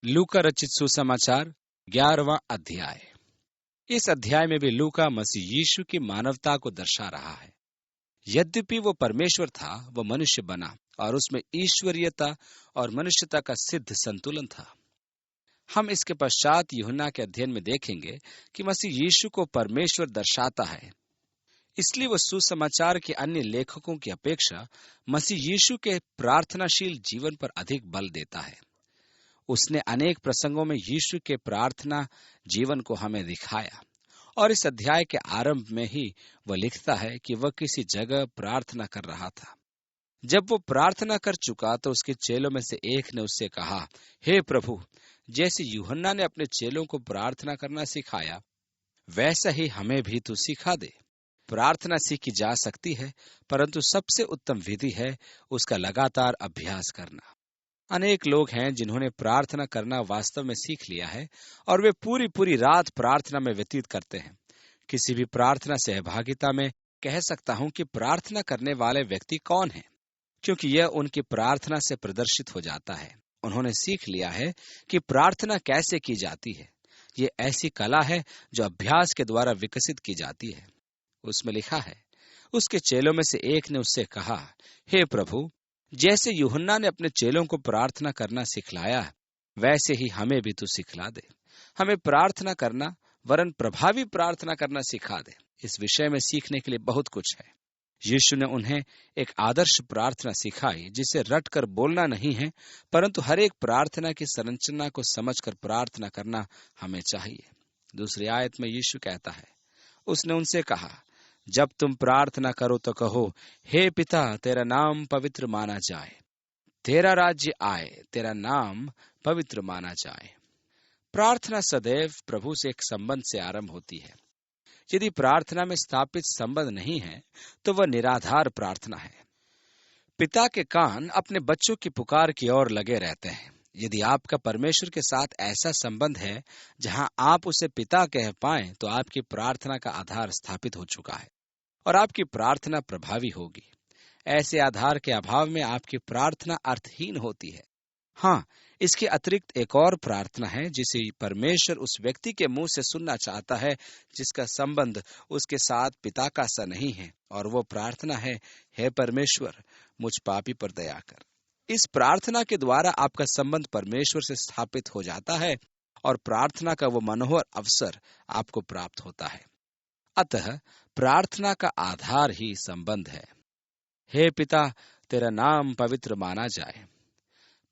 लूका रचित सुसमाचार 11वां अध्याय। इस अध्याय में भी लूका मसीह यीशु की मानवता को दर्शा रहा है। यद्यपि वो परमेश्वर था, वो मनुष्य बना और उसमें ईश्वरीयता और मनुष्यता का सिद्ध संतुलन था। हम इसके पश्चात यूहन्ना के अध्ययन में देखेंगे कि मसीह यीशु को परमेश्वर दर्शाता है। इसलिए वो सुसमाचार के अन्य लेखकों की अपेक्षा मसीह यीशु के प्रार्थनाशील जीवन पर अधिक बल देता है। उसने अनेक प्रसंगों में यीशु के प्रार्थना जीवन को हमें दिखाया और इस अध्याय के आरंभ में ही वह लिखता है कि वह किसी जगह प्रार्थना कर रहा था। जब वो प्रार्थना कर चुका तो उसके चेलों में से एक ने उससे कहा, हे प्रभु, जैसे यूहन्ना ने अपने चेलों को प्रार्थना करना सिखाया, वैसा ही हमें भी तू सिखा दे। प्रार्थना सीखी जा सकती है, परंतु सबसे उत्तम विधि है उसका लगातार अभ्यास करना। अनेक लोग हैं जिन्होंने प्रार्थना करना वास्तव में सीख लिया है और वे पूरी पूरी रात प्रार्थना में व्यतीत करते हैं। किसी भी प्रार्थना सहभागिता में कह सकता हूं कि प्रार्थना करने वाले व्यक्ति कौन है, क्योंकि यह उनकी प्रार्थना से प्रदर्शित हो जाता है। उन्होंने सीख लिया है कि प्रार्थना कैसे की जाती है। ये ऐसी कला है जो अभ्यास के द्वारा विकसित की जाती है। उसमें लिखा है, उसके चेलों में से एक ने उससे कहा, हे प्रभु, जैसे यूहन्ना ने अपने चेलों को प्रार्थना करना सिखलाया, वैसे ही हमें भी तू सिखला दे। हमें प्रार्थना करना वरन प्रभावी प्रार्थना करना सिखा दे। इस विषय में सीखने के लिए बहुत कुछ है। यीशु ने उन्हें एक आदर्श प्रार्थना सिखाई जिसे रट कर बोलना नहीं है, परंतु हर एक प्रार्थना की संरचना को समझकर प्रार्थना करना हमें चाहिए। दूसरी आयत में यीशु कहता है, उसने उनसे कहा, जब तुम प्रार्थना करो तो कहो, हे पिता, तेरा नाम पवित्र माना जाए, तेरा राज्य आए, तेरा नाम पवित्र माना जाए। प्रार्थना सदैव प्रभु से एक संबंध से आरंभ होती है। यदि प्रार्थना में स्थापित संबंध नहीं है तो वह निराधार प्रार्थना है। पिता के कान अपने बच्चों की पुकार की ओर लगे रहते हैं। यदि आपका परमेश्वर के साथ ऐसा संबंध है जहां आप उसे पिता कह पाएं, तो आपकी प्रार्थना का आधार स्थापित हो चुका है और आपकी प्रार्थना प्रभावी होगी। ऐसे आधार के अभाव में आपकी प्रार्थना अर्थहीन होती है। हाँ, इसके अतिरिक्त एक और प्रार्थना है जिसे परमेश्वर उस व्यक्ति के मुंह से सुनना चाहता है जिसका संबंध उसके साथ पिता का सा नहीं है, और वो प्रार्थना है, हे परमेश्वर, मुझ पापी पर दया कर। इस प्रार्थना के द्वारा आपका संबंध परमेश्वर से स्थापित हो जाता है और प्रार्थना का वो मनोहर अवसर आपको प्राप्त होता है। अतः प्रार्थना का आधार ही संबंध है। हे पिता, तेरा नाम पवित्र माना जाए।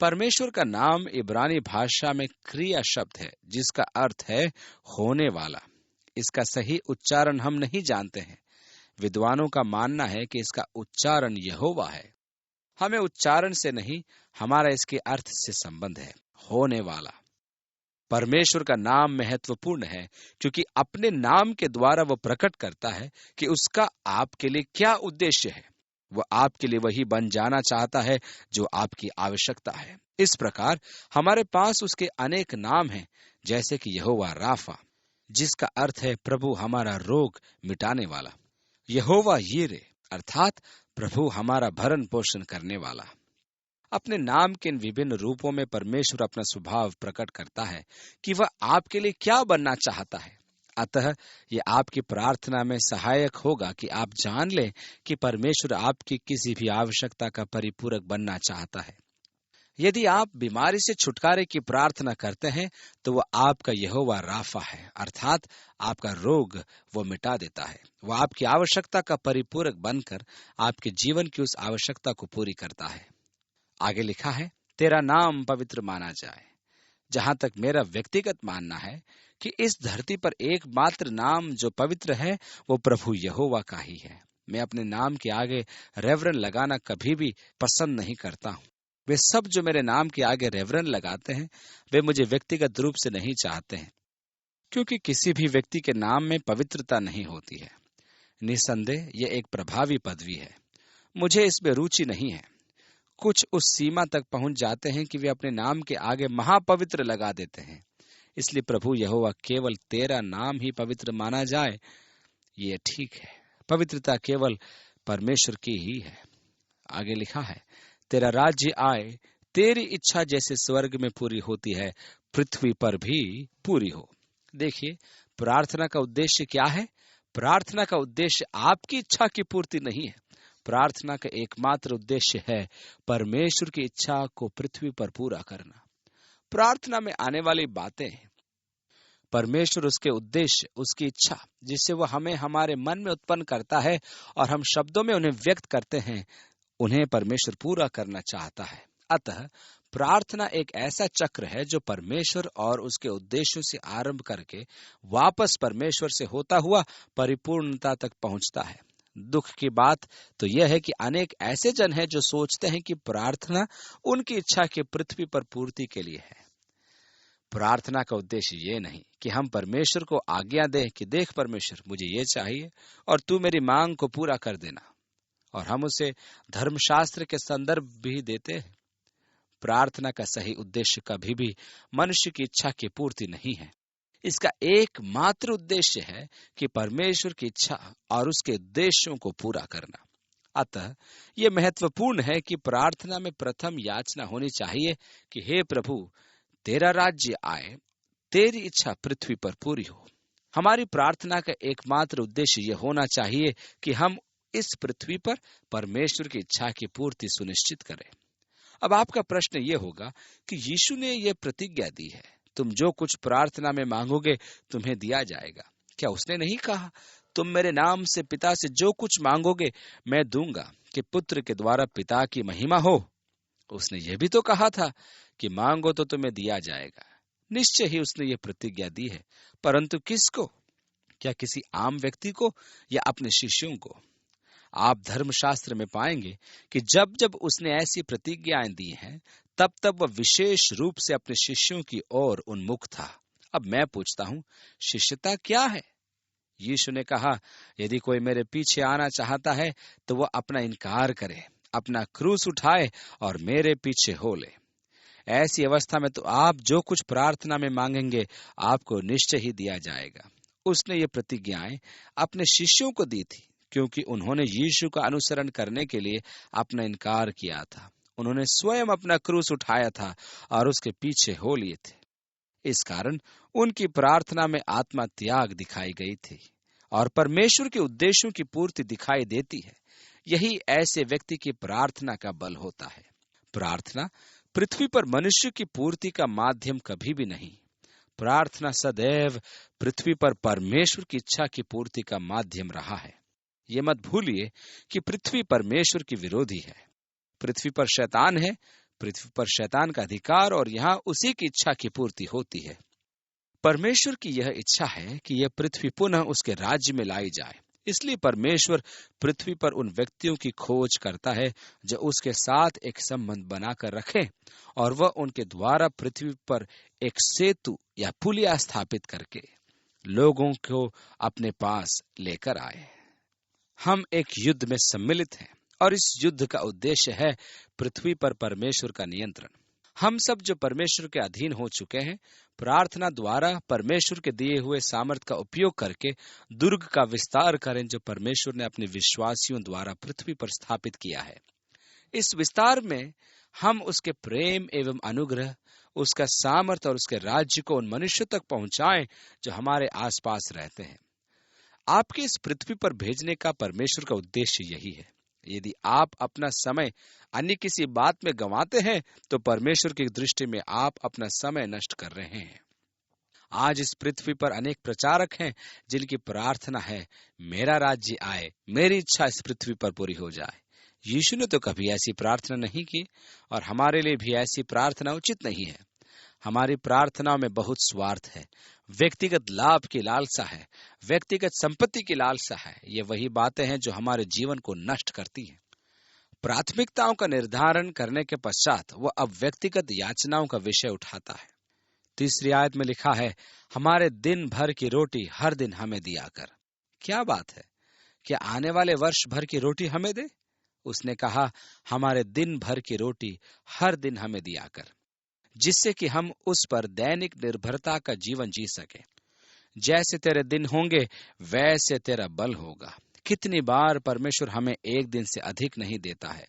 परमेश्वर का नाम इब्रानी भाषा में क्रिया शब्द है जिसका अर्थ है होने वाला। इसका सही उच्चारण हम नहीं जानते हैं। विद्वानों का मानना है कि इसका उच्चारण यहोवा है। हमें उच्चारण से नहीं, हमारा इसके अर्थ से संबंध है, होने वाला। परमेश्वर का नाम महत्वपूर्ण है क्योंकि अपने नाम के द्वारा वो प्रकट करता है कि उसका आपके लिए क्या उद्देश्य है। वह आपके लिए वही बन जाना चाहता है जो आपकी आवश्यकता है। इस प्रकार हमारे पास उसके अनेक नाम हैं, जैसे कि यहोवा राफा, जिसका अर्थ है प्रभु हमारा रोग मिटाने वाला। यहोवा यीरे, अर्थात प्रभु हमारा भरण पोषण करने वाला। अपने नाम के इन विभिन्न रूपों में परमेश्वर अपना स्वभाव प्रकट करता है कि वह आपके लिए क्या बनना चाहता है। अतः ये आपकी प्रार्थना में सहायक होगा कि आप जान लें कि परमेश्वर आपकी किसी भी आवश्यकता का परिपूरक बनना चाहता है। यदि आप बीमारी से छुटकारे की प्रार्थना करते हैं तो वह आपका यहोवा राफा है, अर्थात आपका रोग वो मिटा देता है। वह आपकी आवश्यकता का परिपूरक बनकर आपके जीवन की उस आवश्यकता को पूरी करता है। आगे लिखा है, तेरा नाम पवित्र माना जाए। जहां तक मेरा व्यक्तिगत मानना है कि इस धरती पर एकमात्र नाम जो पवित्र है वो प्रभु यहोवा का ही है। मैं अपने नाम के आगे रेवरन लगाना कभी भी पसंद नहीं करता हूँ। वे सब जो मेरे नाम के आगे रेवरन लगाते हैं, वे मुझे व्यक्तिगत रूप से नहीं चाहते हैं, क्योंकि किसी भी व्यक्ति के नाम में पवित्रता नहीं होती है। निसंदेह यह एक प्रभावी पदवी है। मुझे इसमें रुचि नहीं है। कुछ उस सीमा तक पहुंच जाते हैं कि वे अपने नाम के आगे महापवित्र लगा देते हैं। इसलिए प्रभु यहोवा, केवल तेरा नाम ही पवित्र माना जाए, ये ठीक है। पवित्रता केवल परमेश्वर की ही है। आगे लिखा है, तेरा राज्य आए, तेरी इच्छा जैसे स्वर्ग में पूरी होती है, पृथ्वी पर भी पूरी हो। देखिए, प्रार्थना का उद्देश्य क्या है? प्रार्थना का उद्देश्य आपकी इच्छा की पूर्ति नहीं है। प्रार्थना का एकमात्र उद्देश्य है परमेश्वर की इच्छा को पृथ्वी पर पूरा करना। प्रार्थना में आने वाली बातें, परमेश्वर, उसके उद्देश्य, उसकी इच्छा, जिससे वह हमें हमारे मन में उत्पन्न करता है और हम शब्दों में उन्हें व्यक्त करते हैं, उन्हें परमेश्वर पूरा करना चाहता है। अतः प्रार्थना एक ऐसा चक्र है जो परमेश्वर और उसके उद्देश्यों से आरंभ करके वापस परमेश्वर से होता हुआ परिपूर्णता तक पहुंचता है। दुख की बात तो यह है कि अनेक ऐसे जन हैं जो सोचते हैं कि प्रार्थना उनकी इच्छा की पृथ्वी पर पूर्ति के लिए है। प्रार्थना का उद्देश्य ये नहीं कि हम परमेश्वर को आज्ञा दें कि देख परमेश्वर, मुझे ये चाहिए और तू मेरी मांग को पूरा कर देना, और हम उसे धर्मशास्त्र के संदर्भ भी देते हैं। प्रार्थना का सही उद्देश्य कभी भी मनुष्य की इच्छा की पूर्ति नहीं है। इसका एकमात्र उद्देश्य है कि परमेश्वर की इच्छा और उसके उद्देश्यों को पूरा करना। अतः यह महत्वपूर्ण है कि प्रार्थना में प्रथम याचना होनी चाहिए कि हे प्रभु, तेरा राज्य आए, तेरी इच्छा पृथ्वी पर पूरी हो। हमारी प्रार्थना का एकमात्र उद्देश्य यह होना चाहिए कि हम इस पृथ्वी पर परमेश्वर की इच्छा की पूर्ति सुनिश्चित करें। अब आपका प्रश्न यह होगा कि यीशु ने यह प्रतिज्ञा दी है, तुम जो कुछ प्रार्थना में मांगोगे तुम्हें दिया जाएगा। क्या उसने नहीं कहा, तुम मेरे नाम से पिता से जो कुछ मांगोगे मैं दूंगा, कि पुत्र के द्वारा पिता की महिमा हो? उसने यह भी तो कहा था कि मांगो तो तुम्हें दिया जाएगा। निश्चय ही उसने ये प्रतिज्ञा दी है, परंतु किसको? क्या किसी आम व्यक्ति को या अपने शिष्यों को? आप धर्मशास्त्र में पाएंगे कि जब जब उसने ऐसी प्रतिज्ञाएं दी हैं, तब तब वह विशेष रूप से अपने शिष्यों की ओर उन्मुख था। अब मैं पूछता हूं, शिष्यता क्या है? यीशु ने कहा, यदि कोई मेरे पीछे आना चाहता है तो वह अपना इनकार करे, अपना क्रूस उठाए और मेरे पीछे हो ले। ऐसी अवस्था में तो आप जो कुछ प्रार्थना में मांगेंगे आपको निश्चय ही दिया जाएगा। उसने ये प्रतिज्ञाएं अपने शिष्यों को दी थी, क्योंकि उन्होंने यीशु का अनुसरण करने के लिए अपना इनकार किया था। उन्होंने स्वयं अपना क्रूस उठाया था और उसके पीछे हो लिए थे। इस कारण उनकी प्रार्थना में आत्मा त्याग दिखाई गई थी और परमेश्वर के उद्देश्यों की पूर्ति दिखाई देती है। यही ऐसे व्यक्ति की प्रार्थना का बल होता है। प्रार्थना पृथ्वी पर मनुष्य की पूर्ति का माध्यम कभी भी नहीं। प्रार्थना सदैव पृथ्वी पर परमेश्वर की इच्छा की पूर्ति का माध्यम रहा है। ये मत भूलिए कि पृथ्वी परमेश्वर की विरोधी है। पृथ्वी पर शैतान है, पृथ्वी पर शैतान का अधिकार, और यहाँ उसी की इच्छा की पूर्ति होती है। परमेश्वर की यह इच्छा है कि यह पृथ्वी पुनः उसके राज्य में लाई जाए। इसलिए परमेश्वर पृथ्वी पर उन व्यक्तियों की खोज करता है जो उसके साथ एक संबंध बनाकर रखें और वह उनके द्वारा पृथ्वी पर एक सेतु या पुलिया स्थापित करके लोगों को अपने पास लेकर आए। हम एक युद्ध में सम्मिलित हैं और इस युद्ध का उद्देश्य है पृथ्वी पर परमेश्वर का नियंत्रण। हम सब जो परमेश्वर के अधीन हो चुके हैं, प्रार्थना द्वारा परमेश्वर के दिए हुए सामर्थ का उपयोग करके दुर्ग का विस्तार करें जो परमेश्वर ने अपने विश्वासियों द्वारा पृथ्वी पर स्थापित किया है। इस विस्तार में हम उसके प्रेम एवं अनुग्रह, उसका सामर्थ और उसके राज्य को उन मनुष्यों तक पहुंचाएं जो हमारे आसपास रहते हैं। आपके इस पृथ्वी पर भेजने का परमेश्वर का उद्देश्य यही है। यदि आप अपना समय अन्य किसी बात में गंवाते हैं तो परमेश्वर की दृष्टि में आप अपना समय नष्ट कर रहे हैं। आज इस पृथ्वी पर अनेक प्रचारक हैं जिनकी प्रार्थना है, मेरा राज्य आए, मेरी इच्छा इस पृथ्वी पर पूरी हो जाए। यीशु ने तो कभी ऐसी प्रार्थना नहीं की और हमारे लिए भी ऐसी प्रार्थना उचित नहीं है। हमारी प्रार्थनाओं में बहुत स्वार्थ है, व्यक्तिगत लाभ की लालसा है, व्यक्तिगत संपत्ति की लालसा है। ये वही बातें हैं जो हमारे जीवन को नष्ट करती हैं। प्राथमिकताओं का निर्धारण करने के पश्चात वह अब व्यक्तिगत याचनाओं का विषय उठाता है। 3री आयत में लिखा है, हमारे दिन भर की रोटी हर दिन हमें दिया कर। क्या बात है, क्या आने वाले वर्ष भर की रोटी हमें दे? उसने कहा, हमारे दिन भर की रोटी हर दिन हमें दिया कर, जिससे कि हम उस पर दैनिक निर्भरता का जीवन जी सके। जैसे तेरे दिन होंगे वैसे तेरा बल होगा। कितनी बार परमेश्वर हमें एक दिन से अधिक नहीं देता है।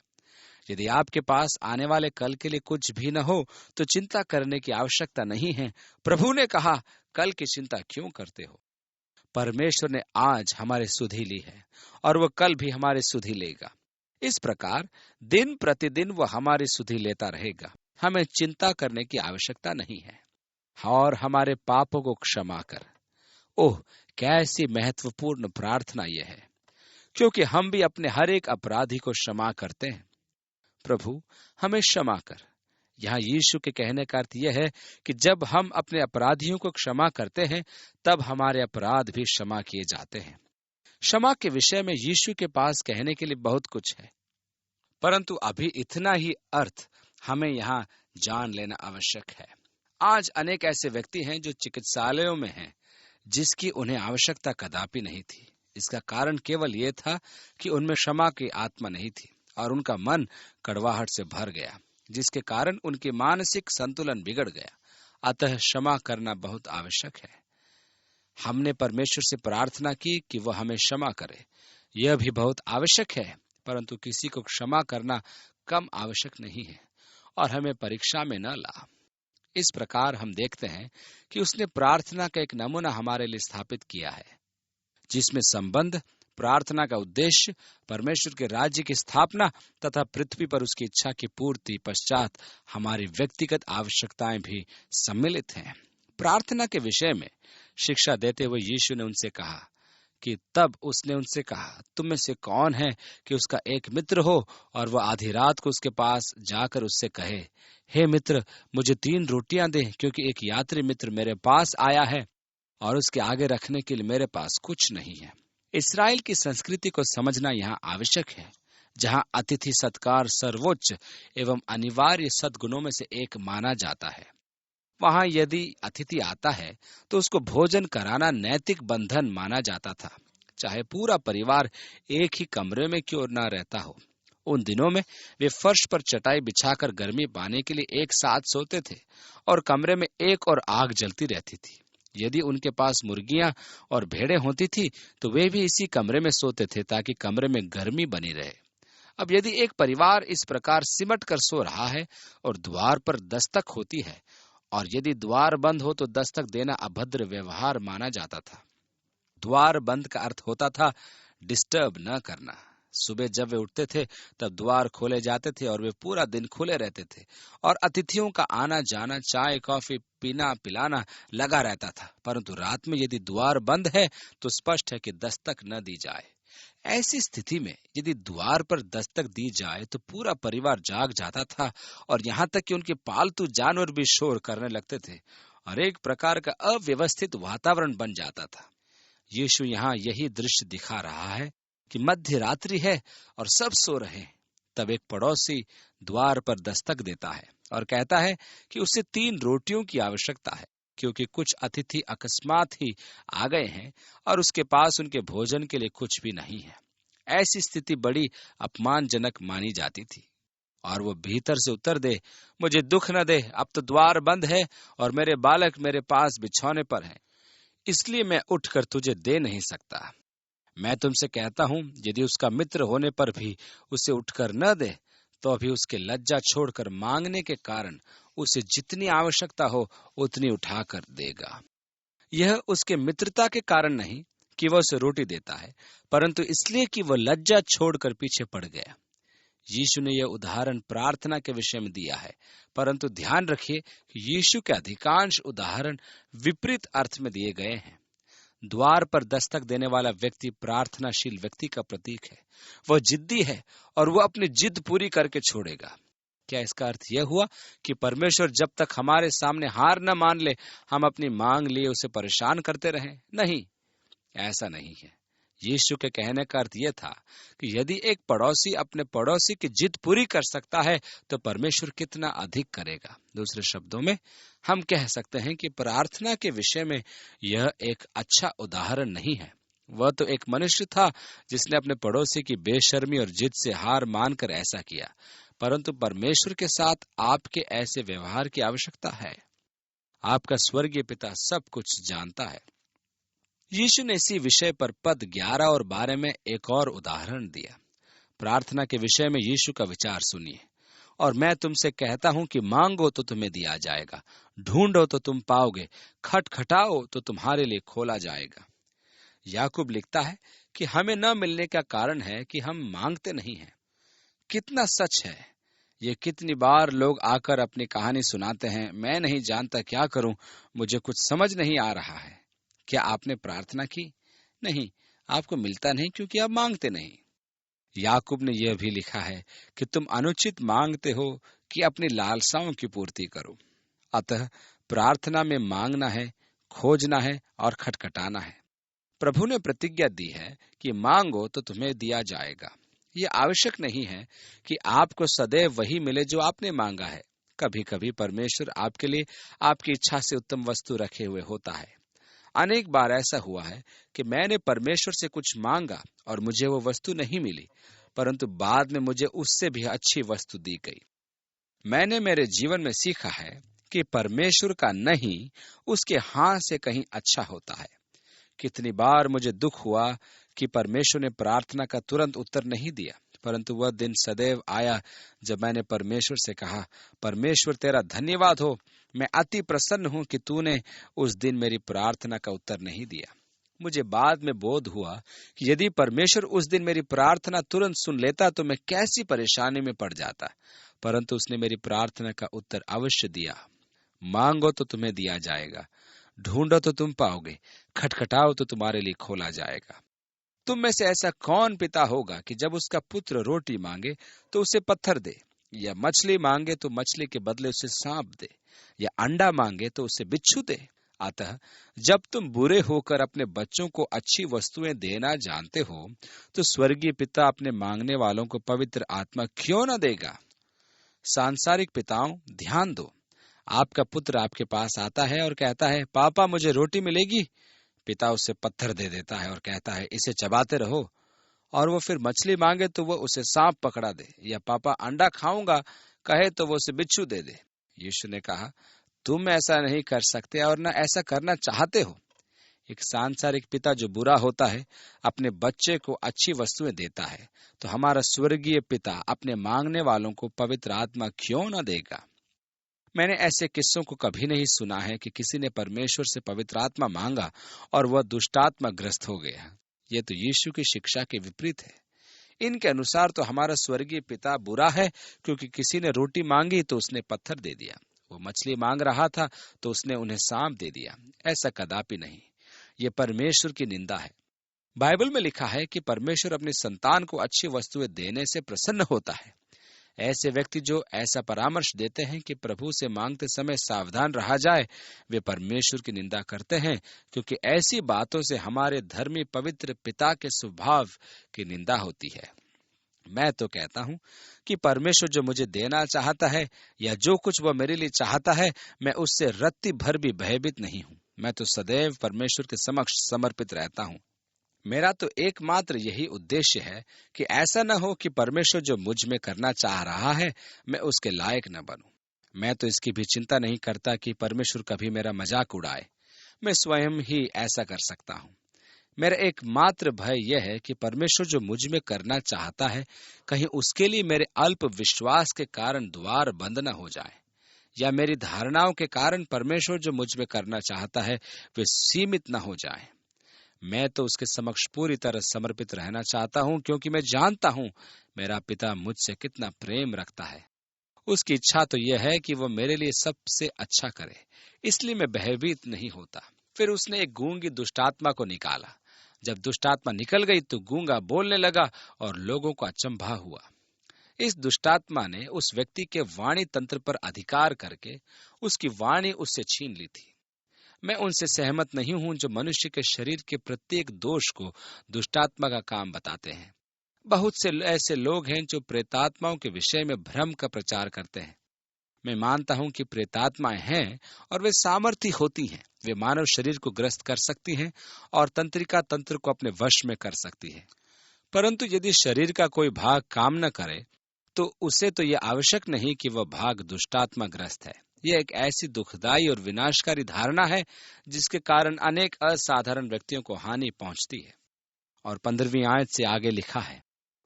यदि आपके पास आने वाले कल के लिए कुछ भी न हो तो चिंता करने की आवश्यकता नहीं है। प्रभु ने कहा, कल की चिंता क्यों करते हो? परमेश्वर ने आज हमारे सुधि ली है और वह कल भी हमारे सुधि लेगा। इस प्रकार दिन प्रतिदिन वह हमारी सुधि लेता रहेगा। हमें चिंता करने की आवश्यकता नहीं है। और हमारे पापों को क्षमा कर। ओह, कैसी महत्वपूर्ण प्रार्थना यह है, क्योंकि हम भी अपने हर एक अपराधी को क्षमा करते हैं। प्रभु, हमें क्षमा कर। यहाँ यीशु के कहने का अर्थ यह है कि जब हम अपने अपराधियों को क्षमा करते हैं तब हमारे अपराध भी क्षमा किए जाते हैं। क्षमा के विषय में यीशु के पास कहने के लिए बहुत कुछ है, परंतु अभी इतना ही अर्थ हमें यहाँ जान लेना आवश्यक है। आज अनेक ऐसे व्यक्ति हैं जो चिकित्सालयों में हैं, जिसकी उन्हें आवश्यकता कदापि नहीं थी। इसका कारण केवल ये था कि उनमें क्षमा की आत्मा नहीं थी और उनका मन कड़वाहट से भर गया, जिसके कारण उनकी मानसिक संतुलन बिगड़ गया। अतः क्षमा करना बहुत आवश्यक है। हमने परमेश्वर से प्रार्थना की कि वह हमें क्षमा करे, यह भी बहुत आवश्यक है, परंतु किसी को क्षमा करना कम आवश्यक नहीं है और हमें परीक्षा में न ला। इस प्रकार हम देखते हैं कि उसने प्रार्थना का एक नमूना हमारे लिए स्थापित किया है, जिसमें संबंध, प्रार्थना का उद्देश्य, परमेश्वर के राज्य की स्थापना तथा पृथ्वी पर उसकी इच्छा की पूर्ति पश्चात हमारी व्यक्तिगत आवश्यकताएं भी सम्मिलित हैं। प्रार्थना के विषय में शिक्षा देते हुए यीशु ने उनसे कहा कि तब उसने उनसे कहा, तुम में से कौन है कि उसका एक मित्र हो और वह आधी रात को उसके पास जाकर उससे कहे, हे मित्र, मुझे 3 रोटियां दे, क्योंकि एक यात्री मित्र मेरे पास आया है और उसके आगे रखने के लिए मेरे पास कुछ नहीं है। इस्राएल की संस्कृति को समझना यहाँ आवश्यक है, जहाँ अतिथि सत्कार सर्वोच्च एवं अनिवार्य सद्गुणों में से एक माना जाता है। वहां यदि अतिथि आता है तो उसको भोजन कराना नैतिक बंधन माना जाता था, चाहे पूरा परिवार एक ही कमरे में क्यों न रहता हो। उन दिनों में वे फर्श पर चटाई बिछाकर गर्मी पाने के लिए एक साथ सोते थे और कमरे में एक और आग जलती रहती थी। यदि उनके पास मुर्गियां और भेड़ें होती थी तो वे भी इसी कमरे में सोते थे ताकि कमरे में गर्मी बनी रहे। अब यदि एक परिवार इस प्रकार सिमट कर सो रहा है और द्वार पर दस्तक होती है, और यदि द्वार बंद हो तो दस्तक देना अभद्र व्यवहार माना जाता था। द्वार बंद का अर्थ होता था डिस्टर्ब न करना। सुबह जब वे उठते थे तब द्वार खोले जाते थे और वे पूरा दिन खुले रहते थे और अतिथियों का आना जाना, चाय कॉफी पीना पिलाना लगा रहता था। परंतु रात में यदि द्वार बंद है तो स्पष्ट है कि दस्तक न दी जाए। ऐसी स्थिति में यदि द्वार पर दस्तक दी जाए तो पूरा परिवार जाग जाता था और यहाँ तक कि उनके पालतू जानवर भी शोर करने लगते थे और एक प्रकार का अव्यवस्थित वातावरण बन जाता था। यीशु यहाँ यही दृश्य दिखा रहा है कि मध्य रात्रि है और सब सो रहे हैं। तब एक पड़ोसी द्वार पर दस्तक देता है और कहता है कि उसे 3 रोटियों की आवश्यकता है, क्योंकि कुछ अतिथि अकस्मात ही आ गए हैं और उसके पास उनके भोजन के लिए कुछ भी नहीं है। ऐसी स्थिति बड़ी अपमानजनक मानी जाती थी और वो भीतर से उत्तर दे, मुझे दुख न दे, अब तो द्वार बंद है और मेरे बालक मेरे पास बिछौने पर हैं, इसलिए मैं उठकर तुझे दे नहीं सकता। मैं तुमसे कहता हूं, यदि उसका मित्र होने पर भी उसे उठकर न दे तो अभी उसके लज्जा छोड़कर मांगने के कारण उसे जितनी आवश्यकता हो उतनी उठाकर देगा। यह उसके मित्रता के कारण नहीं कि वह उसे रोटी देता है, परंतु इसलिए कि वह लज्जा छोड़कर पीछे पड़ गया। यीशु ने यह उदाहरण प्रार्थना के विषय में दिया है, परंतु ध्यान रखिए कि यीशु के अधिकांश उदाहरण विपरीत अर्थ में दिए गए हैं। द्वार पर दस्तक देने वाला व्यक्ति प्रार्थनाशील व्यक्ति का प्रतीक है। वह जिद्दी है और वह अपनी जिद पूरी करके छोड़ेगा। क्या इसका अर्थ यह हुआ कि परमेश्वर जब तक हमारे सामने हार न मान ले हम अपनी मांग लिए उसे परेशान करते रहें? नहीं, ऐसा नहीं है। यीशु के कहने का अर्थ यह था कि यदि एक पड़ोसी अपने पड़ोसी की जिद पूरी कर सकता है तो परमेश्वर कितना अधिक करेगा। दूसरे शब्दों में हम कह सकते हैं कि प्रार्थना के विषय में यह एक अच्छा उदाहरण नहीं है। वह तो एक मनुष्य था जिसने अपने पड़ोसी की बेशर्मी और जिद से हार मानकर ऐसा किया, परंतु परमेश्वर के साथ आपके ऐसे व्यवहार की आवश्यकता है। आपका स्वर्गीय पिता सब कुछ जानता है। यीशु ने इसी विषय पर पद 11 और 12 में एक और उदाहरण दिया। प्रार्थना के विषय में यीशु का विचार सुनिए। और मैं तुमसे कहता हूं कि मांगो तो तुम्हें दिया जाएगा, ढूंढो तो तुम पाओगे, खटखटाओ तो तुम्हारे लिए खोला जाएगा। याकूब लिखता है कि हमें न मिलने का कारण है कि हम मांगते नहीं हैं। कितना सच है ये! कितनी बार लोग आकर अपनी कहानी सुनाते हैं, मैं नहीं जानता क्या करूं, मुझे कुछ समझ नहीं आ रहा है। क्या आपने प्रार्थना की? नहीं, आपको मिलता नहीं क्योंकि आप मांगते नहीं। याकूब ने यह भी लिखा है कि तुम अनुचित मांगते हो कि अपनी लालसाओं की पूर्ति करो। अतः प्रार्थना में मांगना है, खोजना है और खटखटाना है। प्रभु ने प्रतिज्ञा दी है कि मांगो तो तुम्हें दिया जाएगा। यह आवश्यक नहीं है कि आपको सदैव वही मिले जो आपने मांगा है। कभी कभी परमेश्वर आपके लिए आपकी इच्छा से उत्तम वस्तु रखे हुए होता है। अनेक बार ऐसा हुआ है कि मैंने परमेश्वर से कुछ मांगा और मुझे वो वस्तु नहीं मिली, परंतु बाद में मुझे उससे भी अच्छी वस्तु दी गई। मैंने मेरे जीवन में सीखा है कि परमेश्वर का नहीं उसके हाँ से कहीं अच्छा होता है। कितनी बार मुझे दुख हुआ कि परमेश्वर ने प्रार्थना का तुरंत उत्तर नहीं दिया, परंतु वह दिन सदैव आया जब मैंने परमेश्वर से कहा, परमेश्वर तेरा धन्यवाद हो, मैं अति प्रसन्न हूं कि तूने उस दिन मेरी प्रार्थना का उत्तर नहीं दिया। मुझे बाद में बोध हुआ कि यदि परमेश्वर उस दिन मेरी प्रार्थना तुरंत सुन लेता तो मैं कैसी परेशानी में पड़ जाता, परंतु उसने मेरी प्रार्थना का उत्तर अवश्य दिया। मांगो तो तुम्हें दिया जाएगा, ढूंढो तो तुम पाओगे, खटखटाओ तो तुम्हारे लिए खोला जाएगा। तुम में से ऐसा कौन पिता होगा कि जब उसका पुत्र रोटी मांगे तो उसे पत्थर दे, या मछली मांगे तो मछली के बदले उसे सांप दे, या अंडा मांगे तो उसे बिच्छू दे? अतः जब तुम बुरे होकर अपने बच्चों को अच्छी वस्तुएं देना जानते हो, तो स्वर्गीय पिता अपने मांगने वालों को पवित्र आत्मा क्यों न देगा। सांसारिक पिताओं, ध्यान दो। आपका पुत्र आपके पास आता है और कहता है, पापा मुझे रोटी मिलेगी? पिता उसे पत्थर दे देता है और कहता है, इसे चबाते रहो। और वो फिर मछली मांगे तो वो उसे सांप पकड़ा दे, या पापा अंडा खाऊंगा कहे तो वो उसे बिच्छू दे दे। यीशु ने कहा, तुम ऐसा नहीं कर सकते और न ऐसा करना चाहते हो। एक सांसारिक पिता जो बुरा होता है अपने बच्चे को अच्छी वस्तुएं देता है, तो हमारा स्वर्गीय पिता अपने मांगने वालों को पवित्र आत्मा क्यों न देगा। मैंने ऐसे किस्सों को कभी नहीं सुना है कि किसी ने परमेश्वर से पवित्र आत्मा मांगा और वह दुष्टात्मा ग्रस्त हो गया। यह तो यीशु की शिक्षा के विपरीत है। इनके अनुसार तो हमारा स्वर्गीय पिता बुरा है, क्योंकि किसी ने रोटी मांगी तो उसने पत्थर दे दिया, वो मछली मांग रहा था तो उसने उन्हें सांप दे दिया। ऐसा कदापि नहीं, ये परमेश्वर की निंदा है। बाइबल में लिखा है कि परमेश्वर अपनी संतान को अच्छी वस्तुएं देने से प्रसन्न होता है। ऐसे व्यक्ति जो ऐसा परामर्श देते हैं कि प्रभु से मांगते समय सावधान रहा जाए, वे परमेश्वर की निंदा करते हैं, क्योंकि ऐसी बातों से हमारे धर्मी पवित्र पिता के स्वभाव की निंदा होती है। मैं तो कहता हूं कि परमेश्वर जो मुझे देना चाहता है या जो कुछ वह मेरे लिए चाहता है, मैं उससे रत्ती भर भी भयभीत नहीं हूं। मैं तो सदैव परमेश्वर के समक्ष समर्पित रहता हूं। मेरा तो एकमात्र यही उद्देश्य है कि ऐसा न हो कि परमेश्वर जो मुझ में करना चाह रहा है मैं उसके लायक न बनूं। मैं तो इसकी भी चिंता नहीं करता कि परमेश्वर कभी मेरा मजाक उड़ाए। मैं स्वयं ही ऐसा कर सकता हूं। मेरा एकमात्र भय यह है कि परमेश्वर जो मुझ में करना चाहता है, कहीं उसके लिए मेरे अल्प विश्वास के कारण द्वार बंद न हो जाए, या मेरी धारणाओं के कारण परमेश्वर जो मुझ में करना चाहता है वे सीमित न हो जाए। मैं तो उसके समक्ष पूरी तरह समर्पित रहना चाहता हूं, क्योंकि मैं जानता हूं मेरा पिता मुझसे कितना प्रेम रखता है। उसकी इच्छा तो यह है कि वह मेरे लिए सबसे अच्छा करे, इसलिए मैं भयभीत नहीं होता। फिर उसने एक गूंगी दुष्टात्मा को निकाला। जब दुष्टात्मा निकल गई तो गूंगा बोलने लगा और लोगों को अचंभा हुआ। इस दुष्टात्मा ने उस व्यक्ति के वाणी तंत्र पर अधिकार करके उसकी वाणी उससे छीन ली थी। मैं उनसे सहमत नहीं हूं जो मनुष्य के शरीर के प्रत्येक दोष को दुष्टात्मा का काम बताते हैं। बहुत से ऐसे लोग हैं जो प्रेतात्माओं के विषय में भ्रम का प्रचार करते हैं। मैं मानता हूं कि प्रेतात्माएं हैं और वे सामर्थी होती हैं। वे मानव शरीर को ग्रस्त कर सकती हैं और तंत्रिका तंत्र को अपने वश में कर सकती हैं। परंतु यदि शरीर का कोई भाग काम न करे तो उसे तो यह आवश्यक नहीं कि वह भाग दुष्टात्मा ग्रस्त है। यह एक ऐसी दुखदायी और विनाशकारी धारणा है जिसके कारण अनेक असाधारण व्यक्तियों को हानि पहुंचती है। और 15वीं आयत से आगे लिखा है,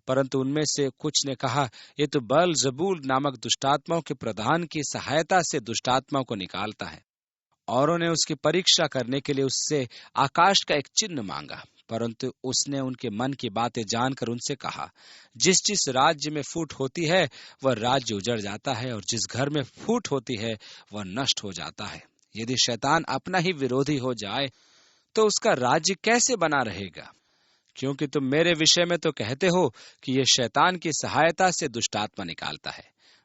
परंतु उनमें से कुछ ने कहा, ये तो बेलज़बूल नामक दुष्टात्माओं के प्रधान की सहायता से दुष्टात्माओं को निकालता है। औरों ने उसकी परीक्षा करने के लिए उससे आकाश का एक चिन्ह मांगा, परंतु उसने उनके मन की बातें जानकर उनसे कहा, जिस जिस राज्य में फूट होती है वह राज्य उजड़ जाता है, और जिस घर में फूट होती है वह नष्ट हो जाता है। यदि शैतान अपना ही विरोधी हो जाए तो उसका राज्य कैसे बना रहेगा? क्योंकि तुम मेरे विषय में तो कहते हो कि यह शैतान की सहायता से दुष्टात्मा निकालता है।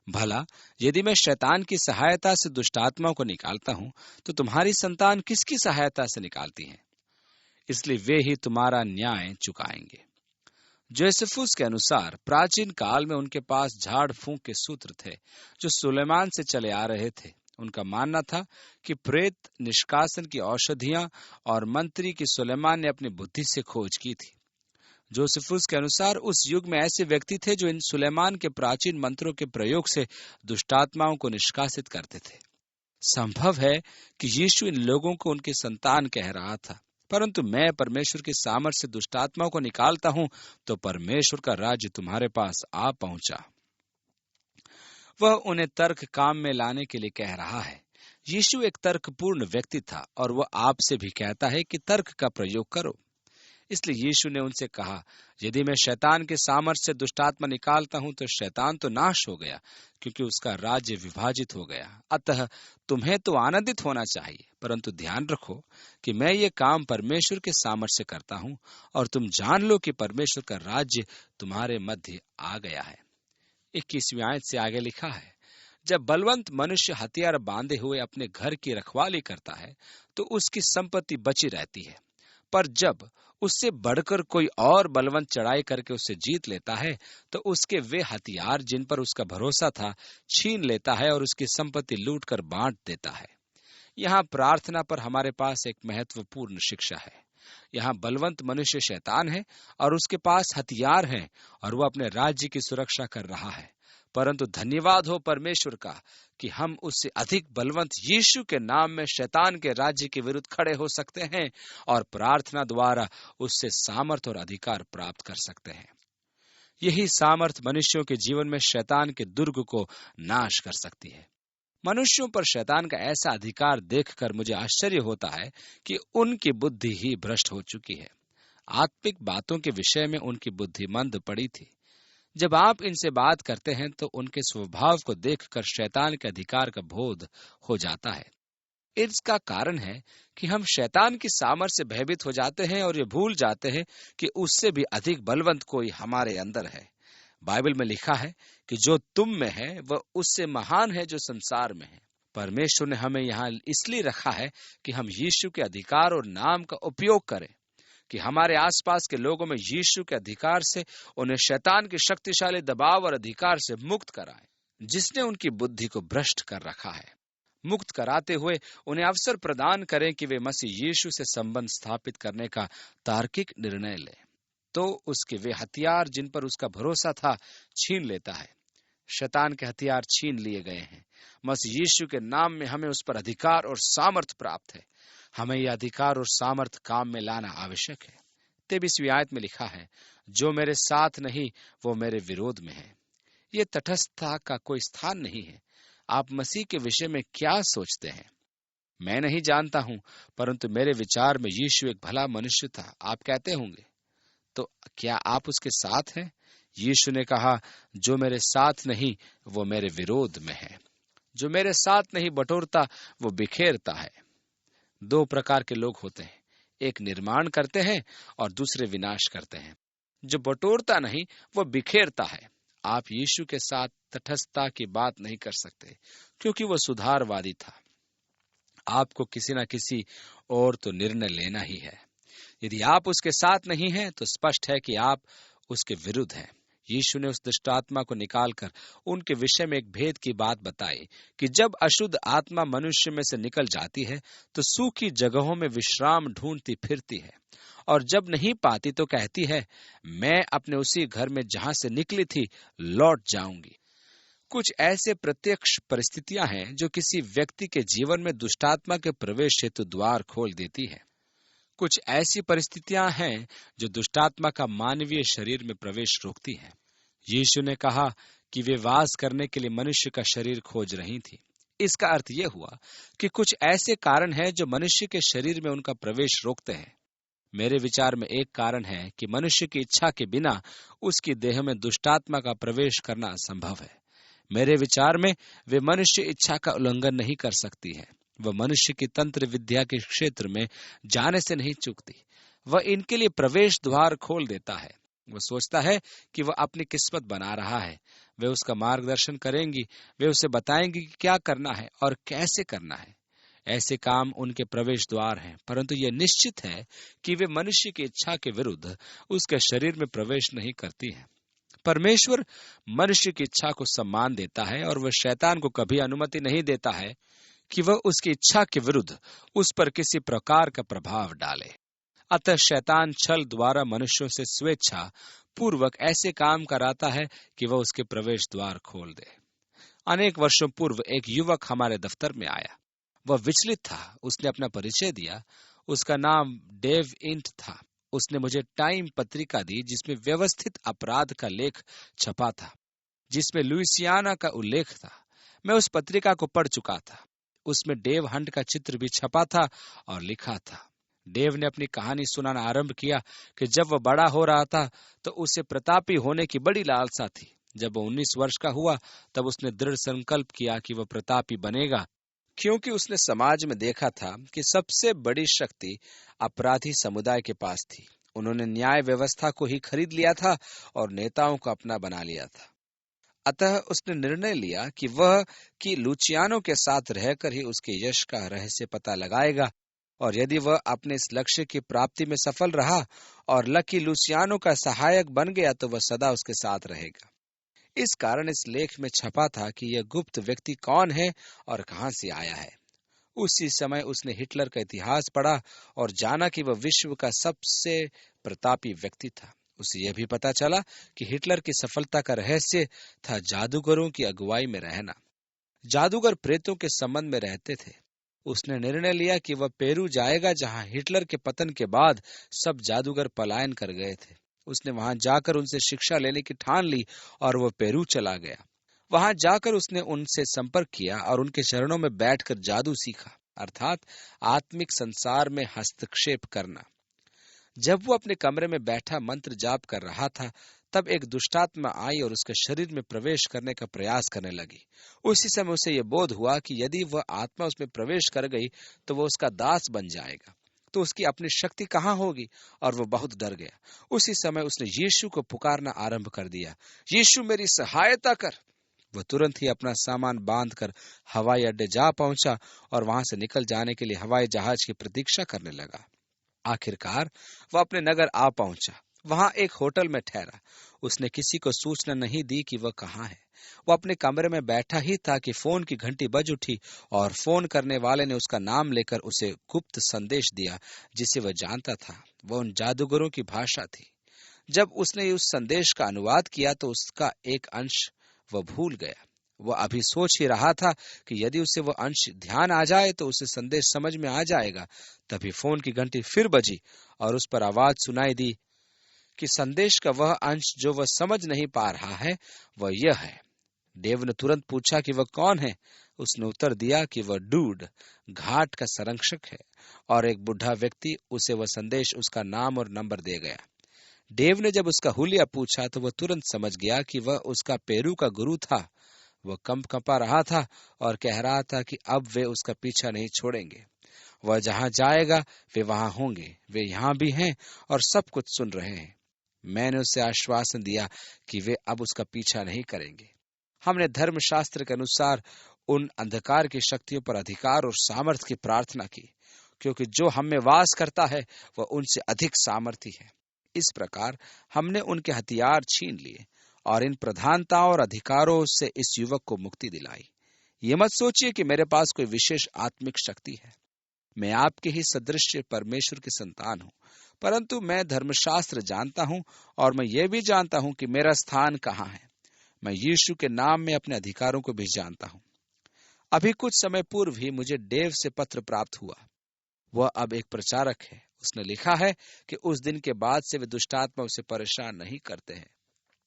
भला यदि मैं शैतान की सहायता से दुष्टात्माओं को निकालता हूं, तो तुम्हारी संतान किसकी सहायता से निकालती है? इसलिए वे ही तुम्हारा न्याय चुकाएंगे। जोसेफुस के अनुसार प्राचीन काल में उनके पास झाड़ फूंक के सूत्र थे जो सुलेमान से चले आ रहे थे। उनका मानना था कि प्रेत निष्कासन की औषधियां और मंत्री की सुलेमान ने अपनी बुद्धि से खोज की थी। जोसेफुस के अनुसार उस युग में ऐसे व्यक्ति थे जो इन सुलेमान के प्राचीन मंत्रों के प्रयोग से दुष्टात्माओं को निष्कासित करते थे। संभव है कि यीशु इन लोगों को उनकी संतान कह रहा था, परंतु मैं परमेश्वर की सामर्थ से दुष्टात्माओं को निकालता हूं, तो परमेश्वर का राज्य तुम्हारे पास आ पहुंचा। वह उन्हें तर्क काम में लाने के लिए कह रहा है। यीशु एक तर्कपूर्ण व्यक्ति था और वह आपसे भी कहता है कि तर्क का प्रयोग करो। इसलिए यीशु ने उनसे कहा, यदि मैं शैतान के सामर्थ से दुष्टात्मा निकालता हूं तो शैतान तो नाश हो गया, क्योंकि उसका राज्य विभाजित हो गया। अतः तुम्हें तो आनंदित होना चाहिए, परंतु ध्यान रखो कि मैं ये काम परमेश्वर के सामर्थ से करता हूं, और तुम जान लो कि परमेश्वर का राज्य तुम्हारे मध्य आ गया है। 21वीं आयत से आगे लिखा है, जब बलवंत मनुष्य हथियार बांधे हुए अपने घर की रखवाली करता है तो उसकी संपत्ति बची रहती है, पर जब उससे बढ़कर कोई और बलवंत चढ़ाई करके उसे जीत लेता है तो उसके वे हथियार जिन पर उसका भरोसा था छीन लेता है और उसकी संपत्ति लूट कर बांट देता है। यहाँ प्रार्थना पर हमारे पास एक महत्वपूर्ण शिक्षा है। यहाँ बलवंत मनुष्य शैतान है और उसके पास हथियार हैं और वह अपने राज्य की सुरक्षा कर रहा है, परंतु धन्यवाद हो परमेश्वर का कि हम उससे अधिक बलवंत यीशु के नाम में शैतान के राज्य के विरुद्ध खड़े हो सकते हैं और प्रार्थना द्वारा उससे सामर्थ और अधिकार प्राप्त कर सकते हैं। यही सामर्थ मनुष्यों के जीवन में शैतान के दुर्ग को नाश कर सकती है। मनुष्यों पर शैतान का ऐसा अधिकार देखकर मुझे आश्चर्य होता है कि उनकी बुद्धि ही भ्रष्ट हो चुकी है। आत्मिक बातों के विषय में उनकी बुद्धि मंद पड़ी थी। जब आप इनसे बात करते हैं तो उनके स्वभाव को देखकर शैतान के अधिकार का बोध हो जाता है। इसका कारण है कि हम शैतान की सामर्थ्य से भयभीत हो जाते हैं और ये भूल जाते हैं कि उससे भी अधिक बलवंत कोई हमारे अंदर है। बाइबल में लिखा है कि जो तुम में है वह उससे महान है जो संसार में है। परमेश्वर ने हमें यहाँ इसलिए रखा है कि हम यीशु के अधिकार और नाम का उपयोग करें, कि हमारे आसपास के लोगों में यीशु के अधिकार से उन्हें शैतान के शक्तिशाली दबाव और अधिकार से मुक्त कराएं, जिसने उनकी बुद्धि को भ्रष्ट कर रखा है। मुक्त कराते हुए उन्हें अवसर प्रदान करें कि वे मसीह यीशु से संबंध स्थापित करने का तार्किक निर्णय लें, तो उसके वे हथियार जिन पर उसका भरोसा था छीन लेता है। शैतान के हथियार छीन लिए गए हैं। मसीह यीशु के नाम में हमें उस पर अधिकार और सामर्थ प्राप्त है। हमें यह अधिकार और सामर्थ काम में लाना आवश्यक है। 23वीं आयत में लिखा है, जो मेरे साथ नहीं वो मेरे विरोध में है। ये तटस्थता का कोई स्थान नहीं है। आप मसीह के विषय में क्या सोचते हैं मैं नहीं जानता हूं, परंतु मेरे विचार में यीशु एक भला मनुष्य था, आप कहते होंगे। तो क्या आप उसके साथ हैं? यीशु ने कहा, जो मेरे साथ नहीं वो मेरे विरोध में है। जो मेरे साथ नहीं बटोरता वो बिखेरता है। 2 प्रकार के लोग होते हैं, एक निर्माण करते हैं और दूसरे विनाश करते हैं। जो बटोरता नहीं वो बिखेरता है। आप यीशु के साथ तटस्थता की बात नहीं कर सकते, क्योंकि वो सुधारवादी था। आपको किसी न किसी और तो निर्णय लेना ही है। यदि आप उसके साथ नहीं हैं तो स्पष्ट है कि आप उसके विरुद्ध हैं। यीशु ने उस दुष्ट आत्मा को निकालकर उनके विषय में एक भेद की बात बताई कि जब अशुद्ध आत्मा मनुष्य में से निकल जाती है तो सूखी जगहों में विश्राम ढूंढती फिरती है, और जब नहीं पाती तो कहती है, मैं अपने उसी घर में जहां से निकली थी लौट जाऊंगी। कुछ ऐसे प्रत्यक्ष परिस्थितियां हैं जो किसी व्यक्ति के जीवन में दुष्टात्मा के प्रवेश हेतु द्वार खोल देती है। कुछ ऐसी परिस्थितियां हैं जो दुष्टात्मा का मानवीय शरीर में प्रवेश रोकती हैं। यीशु ने कहा कि वे वास करने के लिए मनुष्य का शरीर खोज रही थी। इसका अर्थ यह हुआ कि कुछ ऐसे कारण हैं जो मनुष्य के शरीर में उनका प्रवेश रोकते हैं। मेरे विचार में एक कारण है कि मनुष्य की इच्छा के बिना उसकी देह में दुष्टात्मा का प्रवेश करना असंभव है। मेरे विचार में वे मनुष्य इच्छा का उल्लंघन नहीं कर सकती है। वह मनुष्य की तंत्र विद्या के क्षेत्र में जाने से नहीं चूकती। वह इनके लिए प्रवेश द्वार खोल देता है। वह सोचता है कि वह अपनी किस्मत बना रहा है। वे उसका मार्गदर्शन करेंगी। वे उसे बताएंगी कि क्या करना है और कैसे करना है। ऐसे काम उनके प्रवेश द्वार हैं, परंतु यह निश्चित है कि वे मनुष्य की इच्छा के विरुद्ध उसके शरीर में प्रवेश नहीं करती हैं। परमेश्वर मनुष्य की इच्छा को सम्मान देता है और वह शैतान को कभी अनुमति नहीं देता है कि वह उसकी इच्छा के विरुद्ध उस पर किसी प्रकार का प्रभाव डाले। अतः शैतान छल द्वारा मनुष्यों से स्वेच्छा पूर्वक ऐसे काम कराता है कि वह उसके प्रवेश द्वार खोल दे। अनेक वर्षों पूर्व एक युवक हमारे दफ्तर में आया। वह विचलित था। उसने अपना परिचय दिया। उसका नाम डेव इंट था। उसने मुझे टाइम पत्रिका दी जिसमें व्यवस्थित अपराध का लेख छपा था, जिसमें लुइसियाना का उल्लेख था। मैं उस पत्रिका को पढ़ चुका था। उसमें डेव हंट का चित्र भी छपा था और लिखा था। डेव ने अपनी कहानी सुनाना आरंभ किया कि जब वह बड़ा हो रहा था तो उसे प्रतापी होने की बड़ी लालसा थी। जब वह 19 वर्ष का हुआ तब उसने दृढ़ संकल्प किया कि वह प्रतापी बनेगा, क्योंकि उसने समाज में देखा था कि सबसे बड़ी शक्ति अपराधी समुदाय के पास थी। उन्होंने न्याय व्यवस्था को ही खरीद लिया था और नेताओं को अपना बना लिया था। अतः उसने निर्णय लिया कि वह लुचियानो के साथ रहकर ही उसके यश का रहस्य पता लगाएगा, और यदि वह अपने इस लक्ष्य की प्राप्ति में सफल रहा और लकी लुचियानो का सहायक बन गया तो वह सदा उसके साथ रहेगा। इस कारण इस लेख में छपा था कि यह गुप्त व्यक्ति कौन है और कहां से आया है। उसी समय उसने हिटलर का इतिहास पढ़ा और जाना कि वह विश्व का सबसे प्रतापी व्यक्ति था। उसे यह भी पता चला कि हिटलर की सफलता का रहस्य था जादूगरों की अगुवाई में रहना। जादूगर प्रेतों के संबंध में रहते थे। उसने निर्णय लिया कि वह पेरू जाएगा, जहां हिटलर के पतन के बाद सब जादूगर पलायन कर गए थे। उसने वहां जाकर उनसे शिक्षा लेने की ठान ली और वह पेरू चला गया। वहां जाकर उसने उनसे संपर्क किया और उनके चरणों में बैठकर जादू सीखा, अर्थात आत्मिक संसार में हस्तक्षेप करना। जब वो अपने कमरे में बैठा मंत्र जाप कर रहा था, तब एक दुष्टात्मा आई और उसके शरीर में प्रवेश करने का प्रयास करने लगी। उसी समय उसे यह बोध हुआ कि यदि वह आत्मा उसमें प्रवेश कर गई तो वह उसका दास बन जाएगा, तो उसकी अपनी शक्ति कहाँ होगी, और वह बहुत डर गया। उसी समय उसने यीशु को पुकारना आरंभ कर दिया, यीशु मेरी सहायता कर। वह तुरंत ही अपना सामान बांधकर हवाई अड्डे जा पहुंचा और वहां से निकल जाने के लिए हवाई जहाज की प्रतीक्षा करने लगा। आखिरकार वह अपने नगर आ पहुंचा। वहां एक होटल में ठहरा। उसने किसी को सूचना नहीं दी कि वह कहाँ है। वह अपने कमरे में बैठा ही था कि फोन की घंटी बज उठी और फोन करने वाले ने उसका नाम लेकर उसे गुप्त संदेश दिया जिसे वह जानता था। वह उन जादूगरों की भाषा थी। जब उसने उस संदेश का अनुवाद किया तो उसका एक अंश वह भूल गया। वह अभी सोच ही रहा था कि यदि उसे वह अंश ध्यान आ जाए तो उसे संदेश समझ में आ जाएगा। तभी फोन की घंटी फिर बजी और उस पर आवाज सुनाई दी कि संदेश का वह अंश जो वह समझ नहीं पा रहा है वह यह है। देव ने तुरंत पूछा कि वह कौन है। उसने उत्तर दिया कि वह डूड, घाट का संरक्षक है, और एक बुढ़ा व्यक्ति उसे वह संदेश, उसका नाम और नंबर दे गया। देव ने जब उसका हुलिया पूछा तो वह तुरंत समझ गया कि वह उसका पेरू का गुरु था। वह कंपा रहा था और कह रहा था कि अब वे उसका पीछा नहीं छोड़ेंगे। वह जहां जाएगा वे वहां होंगे। वे यहाँ भी हैं और सब कुछ सुन रहे हैं। मैंने उसे आश्वासन दिया कि वे अब उसका पीछा नहीं करेंगे। हमने धर्मशास्त्र के अनुसार उन अंधकार की शक्तियों पर अधिकार और सामर्थ्य की प्रार्थना की, क्योंकि जो हम में वास करता है वह उनसे अधिक सामर्थी है। इस प्रकार हमने उनके हथियार छीन लिए और इन प्रधानताओं और अधिकारों से इस युवक को मुक्ति दिलाई। ये मत सोचिए कि मेरे पास कोई विशेष आत्मिक शक्ति है। मैं आपके ही सदृश परमेश्वर की संतान हूँ, परंतु मैं धर्मशास्त्र जानता हूँ और मैं ये भी जानता हूँ कि मेरा स्थान कहाँ है। मैं यीशु के नाम में अपने अधिकारों को भी जानता हूँ। अभी कुछ समय पूर्व ही मुझे डेव से पत्र प्राप्त हुआ। वह अब एक प्रचारक है। उसने लिखा है कि उस दिन के बाद से वे दुष्ट आत्मा उसे परेशान नहीं करते हैं।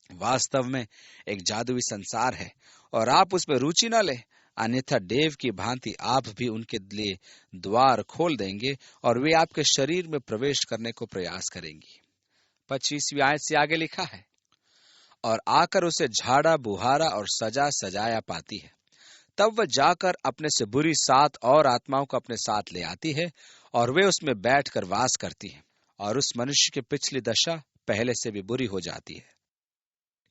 वास्तव में एक जादुई संसार है और आप उसमें रुचि न लें, अन्यथा देव की भांति आप भी उनके लिए द्वार खोल देंगे और वे आपके शरीर में प्रवेश करने को प्रयास करेंगी। 25वीं आयत से आगे लिखा है, और आकर उसे झाड़ा बुहारा और सजा सजाया पाती है। तब वह जाकर अपने से बुरी 7 और आत्माओं को अपने साथ ले आती है और वे उसमें बैठकर वास करती हैं, और उस मनुष्य की पिछली दशा पहले से भी बुरी हो जाती है।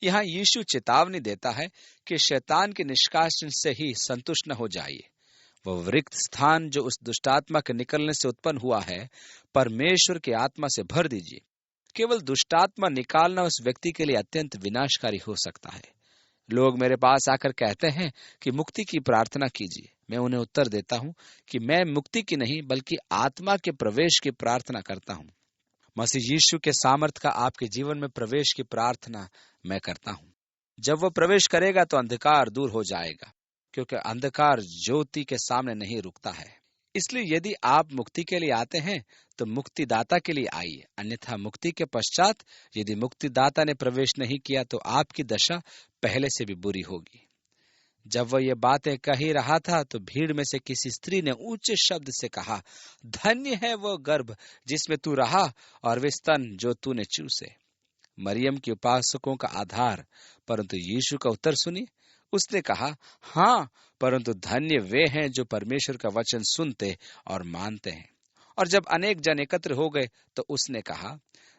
यहाँ यीशु चेतावनी देता है कि शैतान के निष्कासन से ही संतुष्ट न हो जाइए। वह रिक्त स्थान जो उस दुष्टात्मा के निकलने से उत्पन्न हुआ है, परमेश्वर की आत्मा से भर दीजिए। केवल दुष्टात्मा निकालना उस व्यक्ति के लिए अत्यंत विनाशकारी हो सकता है। लोग मेरे पास आकर कहते हैं कि मुक्ति की प्रार्थना कीजिए। मैं उन्हें उत्तर देता हूं कि मैं मुक्ति की नहीं बल्कि आत्मा के प्रवेश की प्रार्थना करता हूं। मसीह यीशु के सामर्थ का आपके जीवन में प्रवेश की प्रार्थना मैं करता हूं। जब वह प्रवेश करेगा तो अंधकार दूर हो जाएगा, क्योंकि अंधकार ज्योति के सामने नहीं रुकता है। इसलिए यदि आप मुक्ति के लिए आते हैं तो मुक्तिदाता के लिए आइए, अन्यथा मुक्ति के पश्चात यदि मुक्तिदाता ने प्रवेश नहीं किया तो आपकी दशा पहले से भी बुरी होगी। जब वह ये बातें कह ही रहा था तो भीड़ में से किसी स्त्री ने ऊंचे शब्द से कहा, धन्य है वो गर्भ जिसमें तू रहा और वे स्तन जो तूने चूसे। मरियम के उपासकों का आधार, परंतु यीशु का उत्तर सुनिए। उसने कहा, हाँ, परंतु धन्य वे हैं जो परमेश्वर का वचन सुनते और मानते हैं। और जब अनेक जन एकत्र हो गए तो उसने कहा,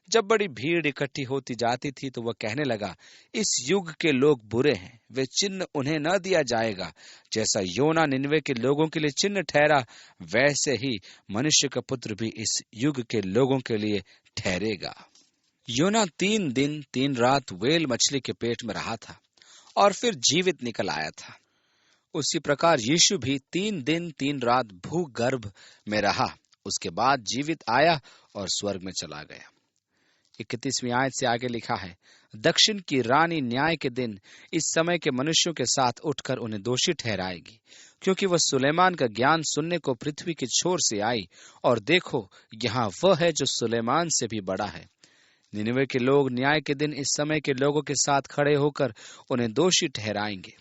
जब बड़ी भीड़ इकट्ठी होती जाती थी तो वह कहने लगा, इस युग के लोग बुरे हैं, वे चिन्ह उन्हें न दिया जाएगा। जैसा योना निनवे के लोगों के लिए चिन्ह ठहरा, वैसे ही मनुष्य का पुत्र भी इस युग के लोगों के लिए ठहरेगा। योना 3 दिन 3 रात व्हेल मछली के पेट में रहा था और फिर जीवित निकल आया था। उसी प्रकार यीशु भी 3 दिन 3 रात भूगर्भ में रहा, उसके बाद जीवित आया और स्वर्ग में चला गया। 31वीं आयत से आगे लिखा है, दक्षिण की रानी न्याय के दिन इस समय के मनुष्यों के साथ उठकर उन्हें दोषी ठहराएगी, क्योंकि वह सुलेमान का ज्ञान सुनने को पृथ्वी की छोर से आई, और देखो यहाँ वह है जो सुलेमान से भी बड़ा है। निनवे के लोग न्याय के दिन इस समय के लोगों के साथ खड़े होकर उन्हें दोषी ठहराएंगे,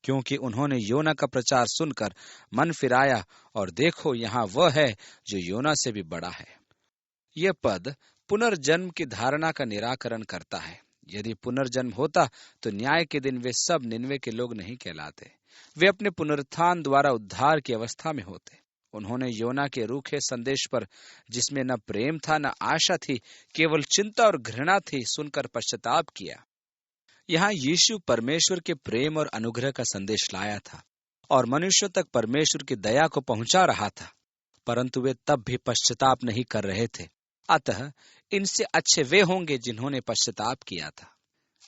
क्योंकि उन्होंने योना का प्रचार सुनकर मन फिराया, और देखो यहाँ वह है जो योना से भी बड़ा है। यह पद पुनर्जन्म की धारणा का निराकरण करता है। यदि पुनर्जन्म होता तो न्याय के दिन वे सब निनवे के लोग नहीं कहलाते, वे अपने पुनरुत्थान द्वारा उद्धार की अवस्था में होते। उन्होंने योना के रूखे संदेश पर, जिसमें न प्रेम था न आशा थी, केवल चिंता और घृणा थी, सुनकर पश्चाताप किया। यहाँ यीशु परमेश्वर के प्रेम और अनुग्रह का संदेश लाया था और मनुष्यों तक परमेश्वर की दया को पहुंचा रहा था, परंतु वे तब भी पश्चाताप नहीं कर रहे थे। अतः इनसे अच्छे वे होंगे जिन्होंने पश्चाताप किया था।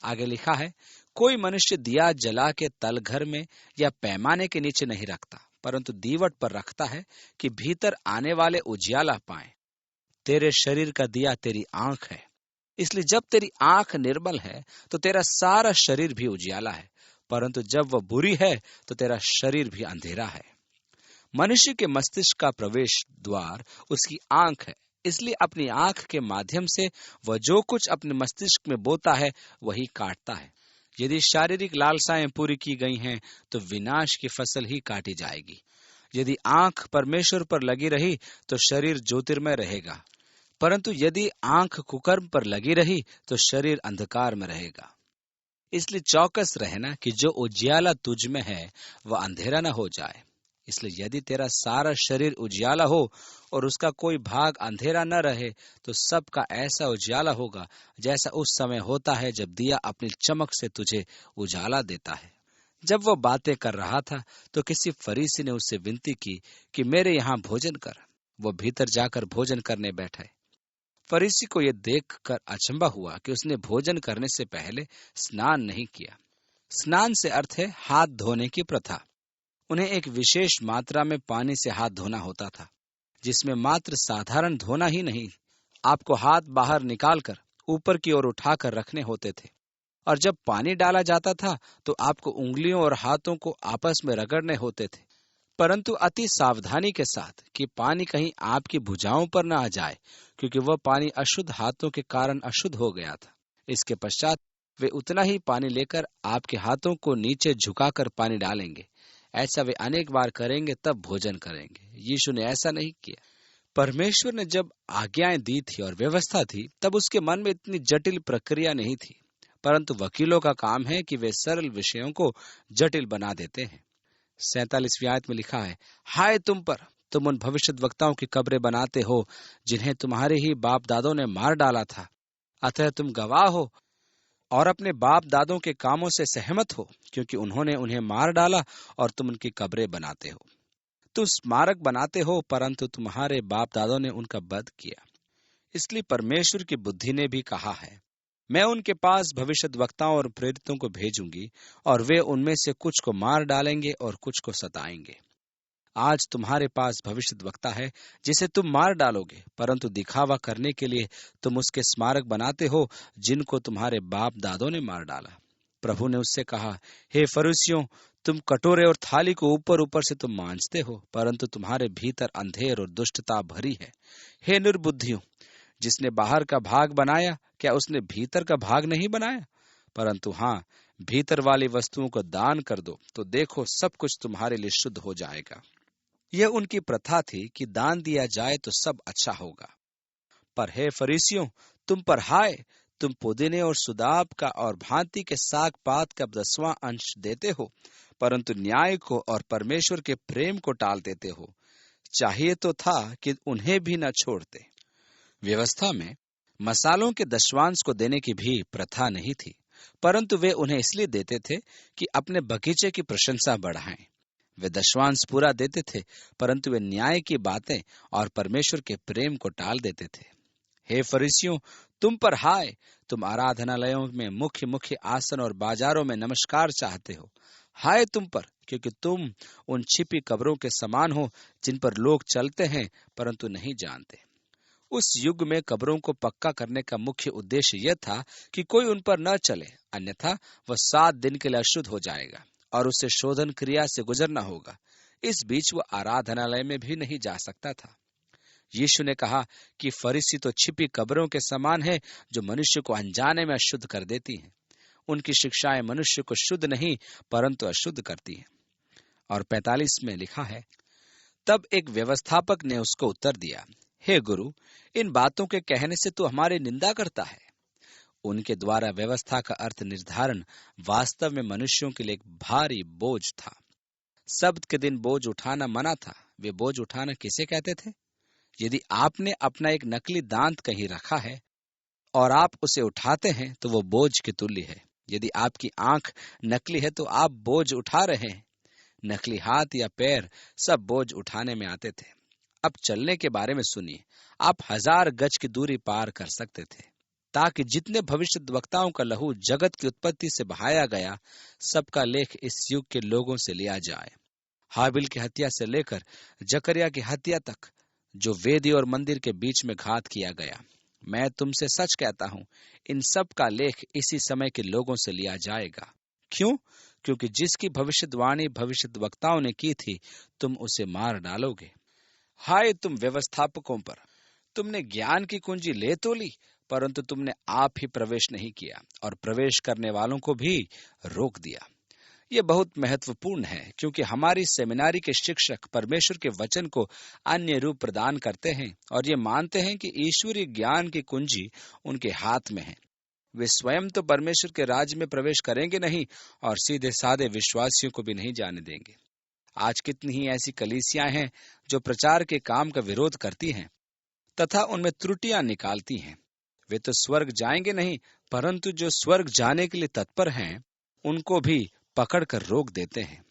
आगे लिखा है, कोई मनुष्य दिया जला के तलघर में या पैमाने के नीचे नहीं रखता, परंतु दीवट पर रखता है कि भीतर आने वाले उजियाला पाएं। तेरे शरीर का दिया तेरी आंख है, इसलिए जब तेरी आंख निर्मल है तो तेरा सारा शरीर भी उजियाला है, परंतु जब वह बुरी है तो तेरा शरीर भी अंधेरा है। मनुष्य के मस्तिष्क का प्रवेश द्वार उसकी आंख है, इसलिए अपनी आंख के माध्यम से वह जो कुछ अपने मस्तिष्क में बोता है वही काटता है। यदि शारीरिक लालसाएं पूरी की गई हैं तो विनाश की फसल ही काटी जाएगी। यदि आंख परमेश्वर पर लगी रही तो शरीर ज्योतिर्मय रहेगा, परंतु यदि आंख कुकर्म पर लगी रही तो शरीर अंधकार में रहेगा। इसलिए चौकस रहना कि जो उजियाला तुझ में है वह अंधेरा न हो जाए। इसलिए यदि तेरा सारा शरीर उजियाला हो और उसका कोई भाग अंधेरा न रहे तो सबका ऐसा उजियाला होगा जैसा उस समय होता है जब दिया अपनी चमक से तुझे उजाला देता है। जब वह बातें कर रहा था तो किसी फरीसी ने उससे विनती की कि मेरे यहाँ भोजन कर। वह भीतर जाकर भोजन करने बैठे। फरीसी को यह देखकर अचंभा हुआ कि उसने भोजन करने से पहले स्नान नहीं किया। स्नान से अर्थ है हाथ धोने की प्रथा। उन्हें एक विशेष मात्रा में पानी से हाथ धोना होता था, जिसमें मात्र साधारण धोना ही नहीं, आपको हाथ बाहर निकालकर ऊपर की ओर उठाकर रखने होते थे, और जब पानी डाला जाता था तो आपको उंगलियों और हाथों को आपस में रगड़ने होते थे। परंतु अति सावधानी के साथ कि पानी कहीं आपकी भुजाओं पर न आ जाए, क्योंकि वह पानी अशुद्ध हाथों के कारण अशुद्ध हो गया था। इसके पश्चात वे उतना ही पानी लेकर आपके हाथों को नीचे झुकाकर पानी डालेंगे। ऐसा वे अनेक बार करेंगे, तब भोजन करेंगे। यीशु ने ऐसा नहीं किया। परमेश्वर ने जब आज्ञाएं दी थी और व्यवस्था थी, तब उसके मन में इतनी जटिल प्रक्रिया नहीं थी। परंतु वकीलों का काम है कि वे सरल विषयों को जटिल बना देते हैं। 47वीं आयत में लिखा है, हाय तुम पर, तुम उन भविष्यद्वक्ताओं की कब्रें बनाते हो जिन्हें तुम्हारे ही बाप दादों ने मार डाला था। अतः तुम गवाह हो और अपने बाप दादों के कामों से सहमत हो, क्योंकि उन्होंने उन्हें मार डाला और तुम उनकी कब्रें बनाते हो। तुम स्मारक बनाते हो, परंतु तुम्हारे बाप दादों ने उनका वध किया। इसलिए परमेश्वर की बुद्धि ने भी कहा है, मैं उनके पास भविष्यद्वक्ताओं और प्रेरितों को भेजूंगी और वे उनमें से कुछ को मार डालेंगे और कुछ को सताएंगे। आज तुम्हारे पास भविष्यद्वक्ता है जिसे तुम मार डालोगे, परंतु दिखावा करने के लिए तुम उसके स्मारक बनाते हो जिनको तुम्हारे बाप दादों ने मार डाला। प्रभु ने उससे कहा, हे फरीसियों, तुम कटोरे और थाली को ऊपर ऊपर से तुम मांजते हो, परंतु तुम्हारे भीतर अंधेर और दुष्टता भरी है। हे निर्बुद्धियों, जिसने बाहर का भाग बनाया, क्या उसने भीतर का भाग नहीं बनाया? परंतु हाँ, भीतर वाली वस्तुओं को दान कर दो, तो देखो सब कुछ तुम्हारे लिए शुद्ध हो जाएगा। यह उनकी प्रथा थी कि दान दिया जाए तो सब अच्छा होगा। पर हे फरीसियों, तुम पर हाय, तुम पुदीने और सुदाब का और भांति के साग पात का 10वां अंश देते हो, परंतु न्याय को और परमेश्वर के प्रेम को टाल देते हो। चाहिए तो था कि उन्हें भी न छोड़ते। व्यवस्था में मसालों के दशवांश को देने की भी प्रथा नहीं थी, परंतु वे उन्हें इसलिए देते थे कि अपने बगीचे की प्रशंसा बढ़ाएं। वे दशवांश पूरा देते थे, परंतु वे न्याय की बातें और परमेश्वर के प्रेम को टाल देते थे। हे फरीसियों, तुम पर हाय, तुम आराधनालयों में मुख्य मुख्य आसन और बाजारों में नमस्कार चाहते हो। हाय तुम पर, क्योंकि तुम उन छिपी कब्रों के समान हो जिन पर लोग चलते हैं परंतु नहीं जानते। उस युग में कब्रों को पक्का करने का मुख्य उद्देश्य यह था कि कोई उन पर न चले, अन्यथा वह 7 दिन के लिए अशुद्ध हो जाएगा और उसे शोधन क्रिया से गुजरना होगा। इस बीच वह आराधनालय में भी नहीं जा सकता था। यीशु ने कहा कि फरीसी तो छिपी कब्रों के समान है, जो मनुष्य को अनजाने में अशुद्ध कर देती हैं। उनकी शिक्षाएं मनुष्य को शुद्ध नहीं परंतु अशुद्ध करती हैं। और 45 में लिखा है, तब एक व्यवस्थापक ने उसको उत्तर दिया, हे गुरु, इन बातों के कहने से तू हमारी निंदा करता है। उनके द्वारा व्यवस्था का अर्थ निर्धारण वास्तव में मनुष्यों के लिए एक भारी बोझ था। सब्त के दिन बोझ उठाना मना था। वे बोझ उठाना किसे कहते थे? यदि आपने अपना एक नकली दांत कहीं रखा है और आप उसे उठाते हैं तो वो बोझ के तुल्य है। यदि आपकी आंख नकली है तो आप बोझ उठा रहे हैं। नकली हाथ या पैर सब बोझ उठाने में आते थे। अब चलने के बारे में सुनिए। आप 1000 गज की दूरी पार कर सकते थे, ताकि जितने भविष्यद्वक्ताओं का लहू जगत की उत्पत्ति से बहाया गया, सबका लेख इस युग के लोगों से लिया जाए। हाबिल की हत्या से लेकर जकरिया की हत्या तक, जो वेदी और मंदिर के बीच में घात किया गया। मैं तुमसे सच कहता हूं, इन सब का लेख इसी समय के लोगों से लिया जाएगा। क्यों? क्योंकि जिसकी भविष्यवाणी भविष्यद्वक्ताओं ने की थी, तुम उसे मार डालोगे। हाय तुम व्यवस्थापकों पर, तुमने ज्ञान की कुंजी ले तो ली, परंतु तुमने आप ही प्रवेश नहीं किया और प्रवेश करने वालों को भी रोक दिया। यह बहुत महत्वपूर्ण है, क्योंकि हमारी सेमिनारी के शिक्षक परमेश्वर के वचन को अन्य रूप प्रदान करते हैं और ये मानते हैं कि ईश्वरीय ज्ञान की कुंजी उनके हाथ में है। वे स्वयं तो परमेश्वर के राज्य में प्रवेश करेंगे नहीं और सीधे साधे विश्वासियों को भी नहीं जाने देंगे। आज कितनी ही ऐसी कलीसियां हैं जो प्रचार के काम का विरोध करती हैं तथा उनमें त्रुटियां निकालती हैं। वे तो स्वर्ग जाएंगे नहीं, परंतु जो स्वर्ग जाने के लिए तत्पर हैं उनको भी पकड़कर रोक देते हैं।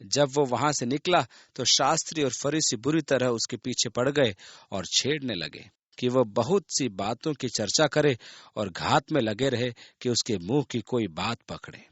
जब वो वहां से निकला तो शास्त्री और फरीसी बुरी तरह उसके पीछे पड़ गए और छेड़ने लगे कि वह बहुत सी बातों की चर्चा करे और घात में लगे रहे कि उसके मुंह की कोई बात पकड़े।